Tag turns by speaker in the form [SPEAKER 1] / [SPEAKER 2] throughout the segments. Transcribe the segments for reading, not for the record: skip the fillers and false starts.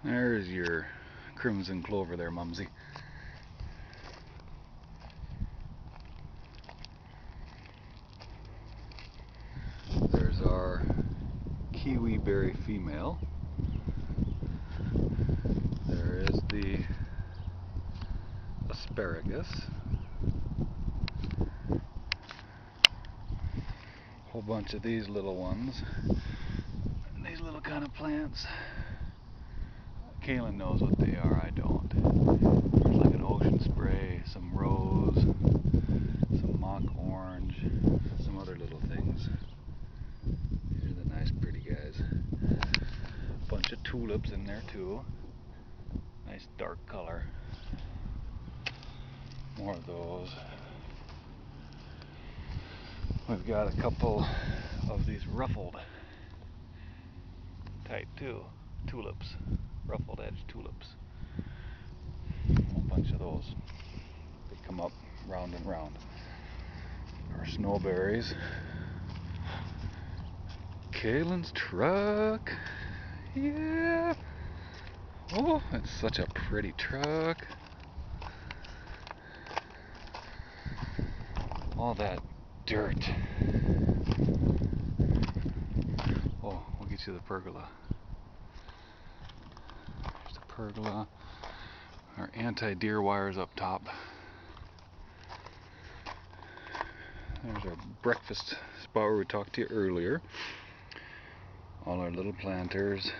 [SPEAKER 1] There's your crimson clover there, Mumsy. There's our kiwi berry female. There is the asparagus. Whole bunch of these little ones. And these little kind of plants. Kaylin knows what they are, I don't. There's like an ocean spray, some rose, some mock orange, some other little things. These are the nice pretty guys. Bunch of tulips in there too. Nice dark color. More of those. We've got a couple of these ruffled type too. Tulips. Ruffled edge tulips. A bunch of those. They come up round and round. Our snowberries. Kaylin's truck. Yeah. Oh, it's such a pretty truck. All that dirt. Oh, we'll get you the pergola. There's the pergola. Our anti-deer wires up top. There's our breakfast spot where we talked to you earlier. All our little planters.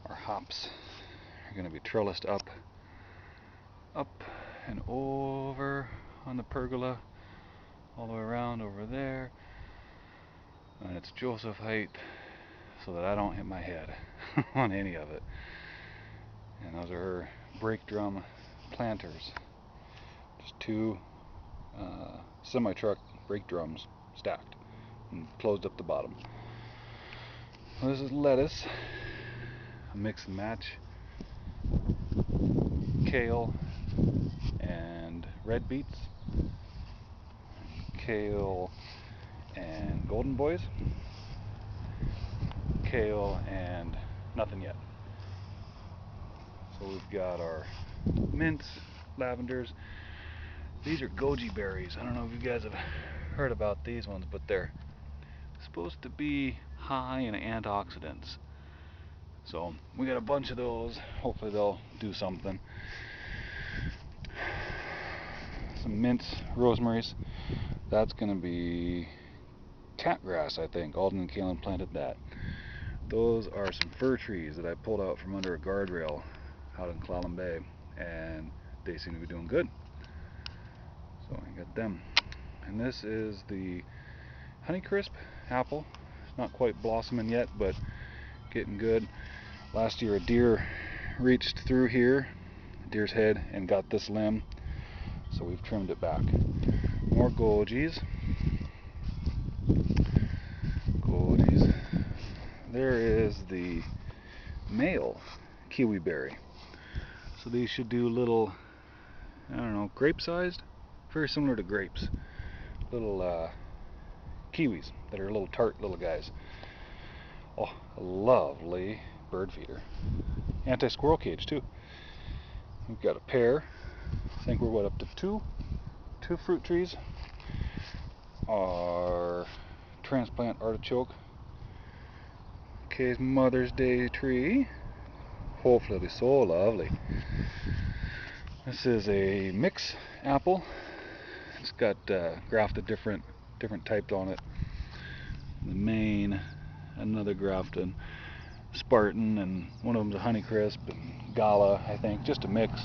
[SPEAKER 1] Our hops are going to be trellised up and over on the pergola, all the way around over there. And it's Joseph height so that I don't hit my head on any of it. And those are her brake drum planters. Just two semi-truck brake drums stacked and closed up the bottom. This is lettuce, a mix and match, kale and red beets, kale and golden boys, kale and nothing yet. So we've got our mints, lavenders. These are goji berries. I don't know if you guys have heard about these ones, but they're supposed to be high in antioxidants. So we got a bunch of those. Hopefully they'll do something. Some mints, rosemaries. That's going to be catgrass, I think. Alden and Kaylin planted that. Those are some fir trees that I pulled out from under a guardrail out in Clallam Bay, and they seem to be doing good. So I got them. And this is the Honeycrisp apple. It's not quite blossoming yet, but getting good. Last year a deer reached through here, a deer's head, and got this limb, so we've trimmed it back. More gojies. Gojies. There is the male kiwi berry. So these should do little, I don't know, grape-sized, very similar to grapes. Little kiwis that are little tart little guys. Oh, a lovely bird feeder. Anti-squirrel cage too. We've got a pear. I think we're up to two fruit trees. Our transplant artichoke. Kay's Mother's Day tree. Hopefully so lovely. This is a mix apple. It's got grafted different types on it. The Maine, another grafted Spartan, and one of them's a Honeycrisp and Gala, I think, just a mix.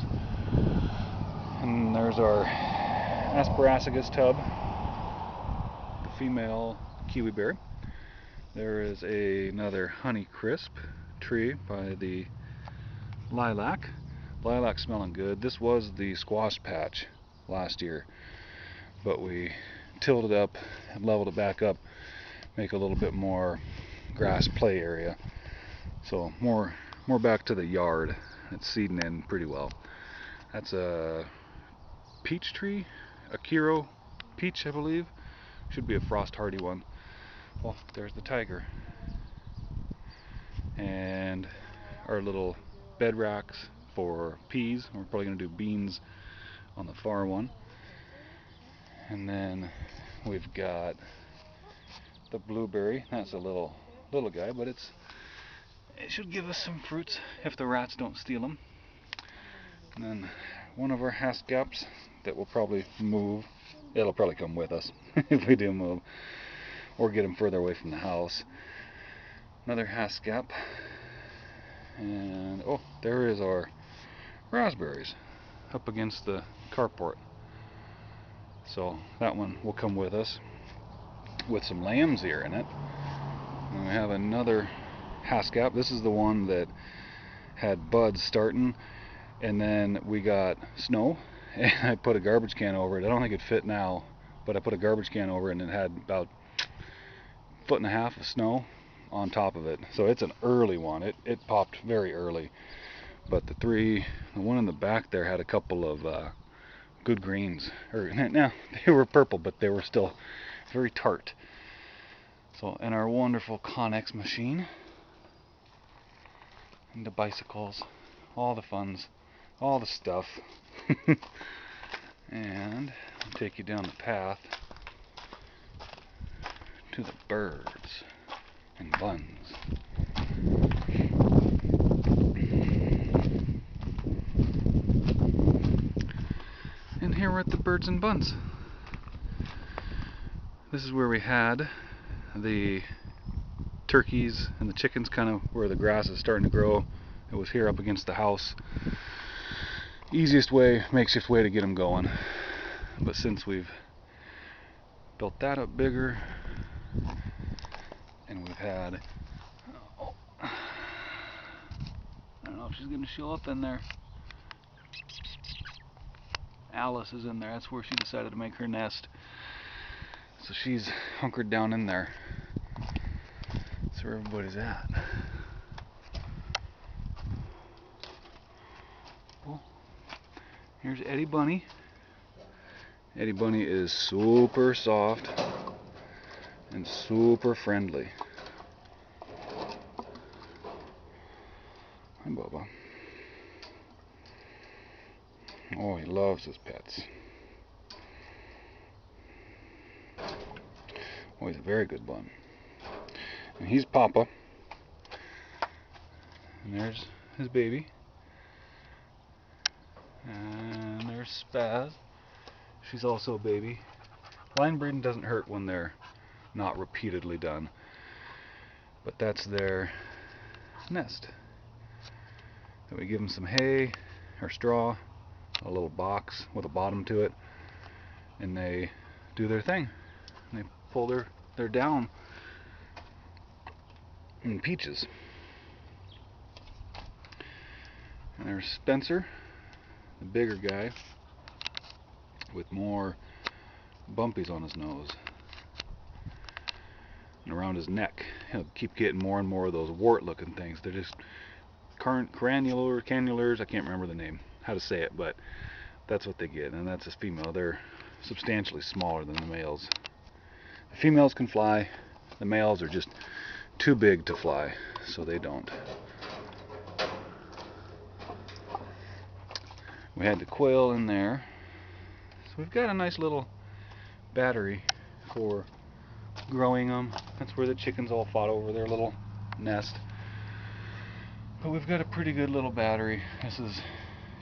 [SPEAKER 1] And there's our asparagus tub, the female kiwi berry. There is another Honeycrisp tree by the lilac. Lilac's smelling good. This was the squash patch last year, but we tilled it up and leveled it back up, make a little bit more grass play area. So more back to the yard. It's seeding in pretty well. That's a peach tree, a Kiro peach, I believe. Should be a frost hardy one. Well, there's the tiger. And our little bed racks for peas. We're probably going to do beans on the far one. And then we've got the blueberry. That's a little guy, but it should give us some fruits if the rats don't steal them. And then one of our haskaps that will probably move. It'll probably come with us if we do move, or get him further away from the house. Another haskap. And oh, there is our raspberries up against the carport. So that one will come with us with some lamb's ear in it. And we have another haskap. This is the one that had buds starting, and then we got snow, and I put a garbage can over it. I don't think it fit now, but I put a garbage can over it, and it had about 1.5 feet of snow on top of it. So it's an early one. It popped very early. But the one in the back there had a couple of good greens. Now they were purple, but they were still very tart. So, and our wonderful Connex machine, and the bicycles, all the funds, all the stuff. And I'll take you down the path to the birds and buns. And here we're at the birds and buns. This is where we had the turkeys and the chickens, kind of where the grass is starting to grow. It was here up against the house. Easiest way, makeshift way to get them going. But since we've built that up bigger, and we've had, I don't know if she's going to show up in there. Alice is in there. That's where she decided to make her nest. So she's hunkered down in there. That's where everybody's at. Oh, here's Eddie Bunny. Eddie Bunny is super soft and super friendly. Hi, Bubba. Oh, he loves his pets. Oh, he's a very good bun. And he's Papa. And there's his baby. And there's Spaz. She's also a baby. Line breeding doesn't hurt when they're not repeatedly done. But that's their nest. And we give them some hay or straw, a little box with a bottom to it, and they do their thing. And they pull their down in peaches. And there's Spencer, the bigger guy, with more bumpies on his nose and around his neck. He'll keep getting more and more of those wart looking things. They're just cannulars, I can't remember the name, how to say it, but that's what they get. And that's his female. They're substantially smaller than the males. The females can fly, the males are just too big to fly, so they don't. We had the quail in there. So we've got a nice little battery for growing them. That's where the chickens all fought over their little nest. But we've got a pretty good little battery. This is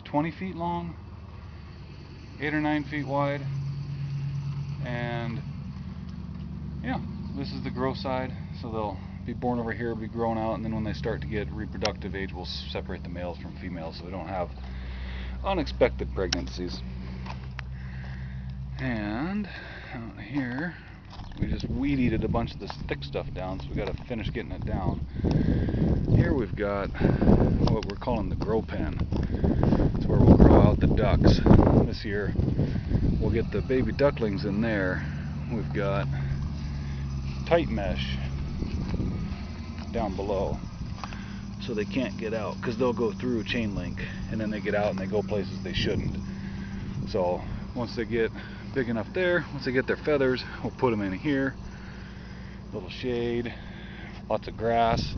[SPEAKER 1] 20 feet long, 8 or 9 feet wide, and yeah, this is the grow side. So they'll be born over here, be grown out, and then when they start to get reproductive age, we'll separate the males from females so we don't have unexpected pregnancies. And out here, we just weed-eated a bunch of this thick stuff down, so we got to finish getting it down. Here we've got what we're calling the grow pen. It's where we'll grow out the ducks. This year we'll get the baby ducklings in there. We've got tight mesh down below so they can't get out, because they'll go through chain link and then they get out and they go places they shouldn't. So once they get big enough there, once they get their feathers, we'll put them in here. Little shade, lots of grass,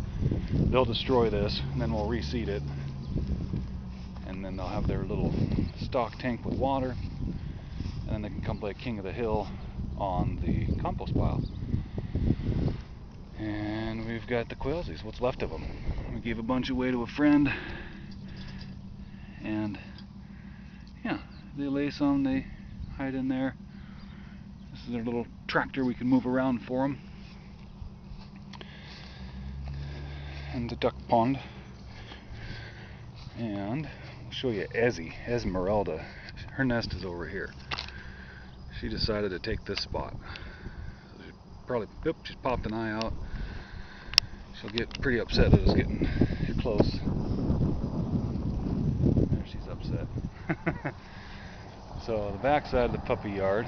[SPEAKER 1] they'll destroy this, and then we'll reseed it, and then they'll have their little stock tank with water, and then they can come play King of the Hill on the compost pile. And we've got the quailsies, what's left of them. We gave a bunch away to a friend, and yeah, they lay some, they hide in there. This is their little tractor we can move around for them. And the duck pond. And I'll show you Esmeralda. Her nest is over here. She decided to take this spot. So she probably, she's popped an eye out. She'll get pretty upset at us getting too close. There, she's upset. So the back side of the puppy yard,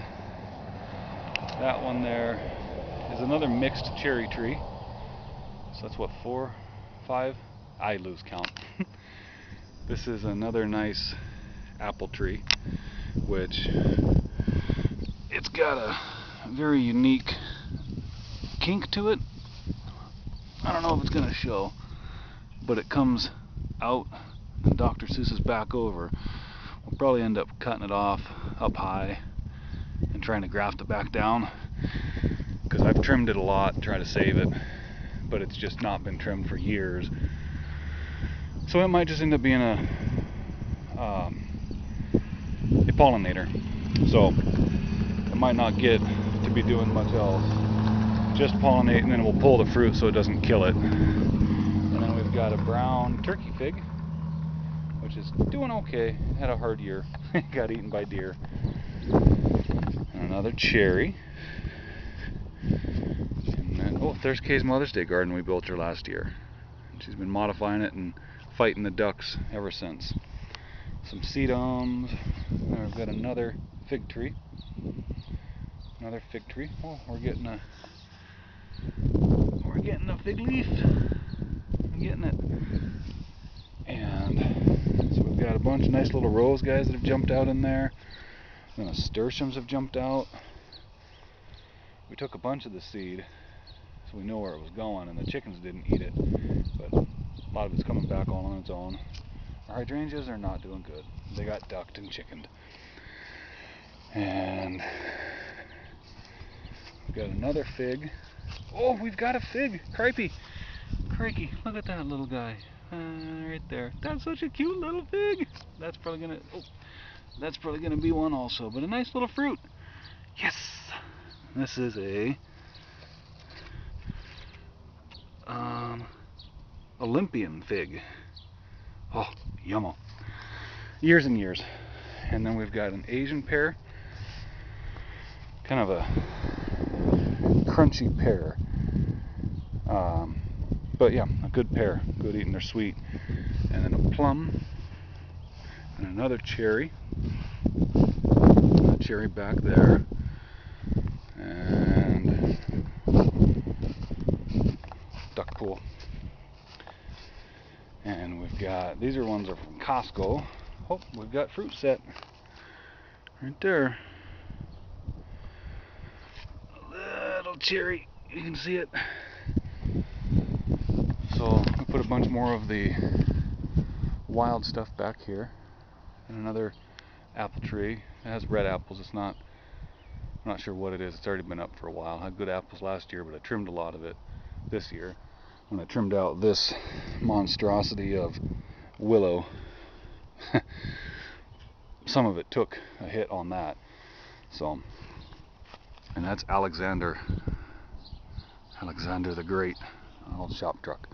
[SPEAKER 1] that one there is another mixed cherry tree. So that's what, 4, 5? I lose count. This is another nice apple tree, which it's got a very unique kink to it. I don't know if it's going to show, but it comes out and Dr. Seuss's back over. We'll probably end up cutting it off up high and trying to graft it back down, because I've trimmed it a lot, trying to save it, but it's just not been trimmed for years. So it might just end up being a pollinator. So it might not get to be doing much else. Just pollinate, and then we'll pull the fruit so it doesn't kill it. And then we've got a brown turkey fig, which is doing okay. Had a hard year. Got eaten by deer. And another cherry. And then, oh, there's Kay's Mother's Day garden we built her last year. She's been modifying it and fighting the ducks ever since. Some sedums. And we've got another fig tree. Another fig tree. Oh, we're getting a fig leaf. I'm getting it. And so we've got a bunch of nice little rose guys that have jumped out in there. Then nasturtiums have jumped out. We took a bunch of the seed, so we know where it was going, and the chickens didn't eat it, but a lot of it's coming back all on its own. Our hydrangeas are not doing good. They got ducked and chickened. And we've got another fig. Oh, we've got a fig! Crikey! Crikey, look at that little guy. Right there. That's such a cute little fig! That's probably gonna be one also, but a nice little fruit. Yes! This is a Olympian fig. Oh, yummo. Years and years. And then we've got an Asian pear. Kind of a crunchy pear. But yeah, a good pear. Good eating, they're sweet. And then a plum. And another cherry. A cherry back there. And duck pool. And we've got, these are ones that are from Costco. Oh, we've got fruit set right there. A little cherry, you can see it. So we put a bunch more of the wild stuff back here. And another apple tree. It has red apples. It's not, I'm not sure what it is. It's already been up for a while. I had good apples last year, but I trimmed a lot of it this year. When I trimmed out this monstrosity of willow, some of it took a hit on that. So, and that's Alexander the Great, an old shop truck.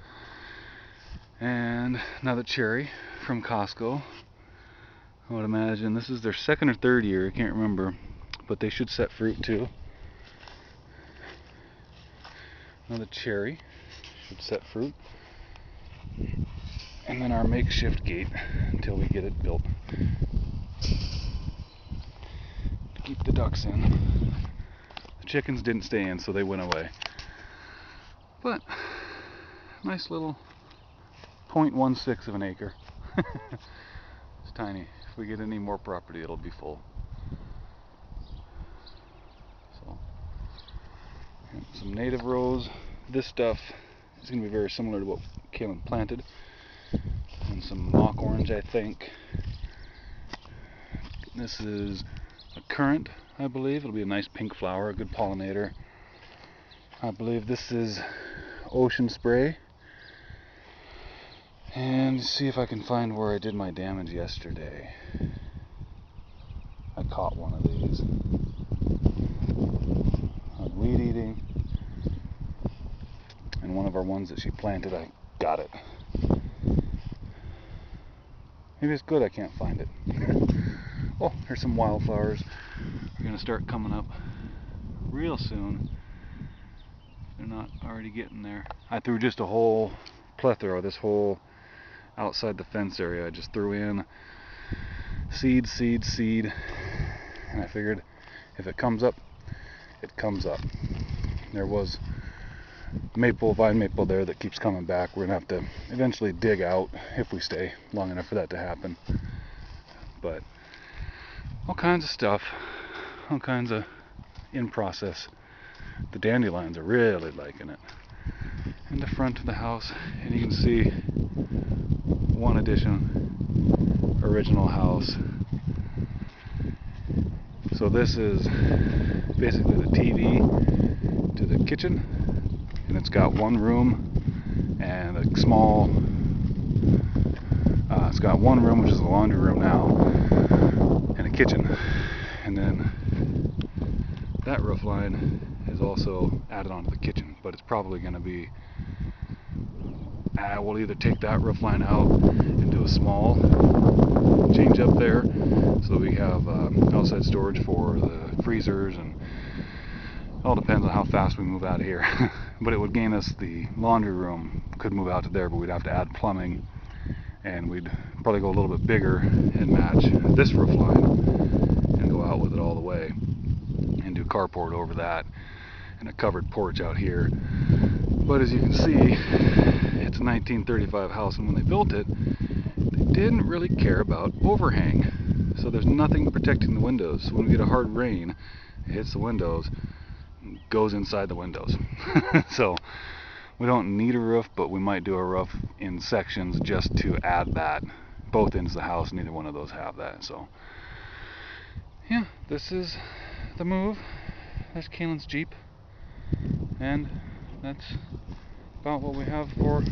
[SPEAKER 1] And another cherry from Costco. I would imagine this is their second or third year, I can't remember, but they should set fruit too. Another cherry should set fruit. And then our makeshift gate until we get it built to keep the ducks in. The chickens didn't stay in, so they went away. But nice little 0.16 of an acre. It's tiny. If we get any more property, it'll be full. So some native rose. This stuff It's going to be very similar to what Kaylin planted. And some mock orange, I think. This is a currant, I believe. It'll be a nice pink flower, a good pollinator. I believe this is ocean spray. And see if I can find where I did my damage yesterday. I caught one of these on weed eating, and one of our ones that she planted, I got it. Maybe it's good I can't find it. Oh, here's some wildflowers. They're going to start coming up real soon. They're not already getting there. I threw just a whole plethora, this whole outside the fence area. I just threw in seed, and I figured if it comes up, it comes up. There was vine maple there that keeps coming back. We're gonna have to eventually dig out if we stay long enough for that to happen. But all kinds of stuff, all kinds of in process. The dandelions are really liking it. In the front of the house, and you can see one addition, original house. So this is basically the TV to the kitchen, and it's got one room and a small, it's got one room which is the laundry room now, and a kitchen, and then that roof line is also added onto the kitchen, but it's probably going to be, we'll either take that roof line out and do a small change up there so that we have outside storage for the freezers, and it all depends on how fast we move out of here. But it would gain us the laundry room, could move out to there, but we'd have to add plumbing, and we'd probably go a little bit bigger and match this roof line and go out with it all the way and do carport over that and a covered porch out here. But as you can see, it's a 1935 house, and when they built it, they didn't really care about overhang. So there's nothing protecting the windows. So when we get a hard rain, it hits the windows and goes inside the windows. So we don't need a roof, but we might do a roof in sections just to add that. Both ends of the house, neither one of those have that. So yeah, this is the move. There's Kaylin's Jeep, and that's about what we have for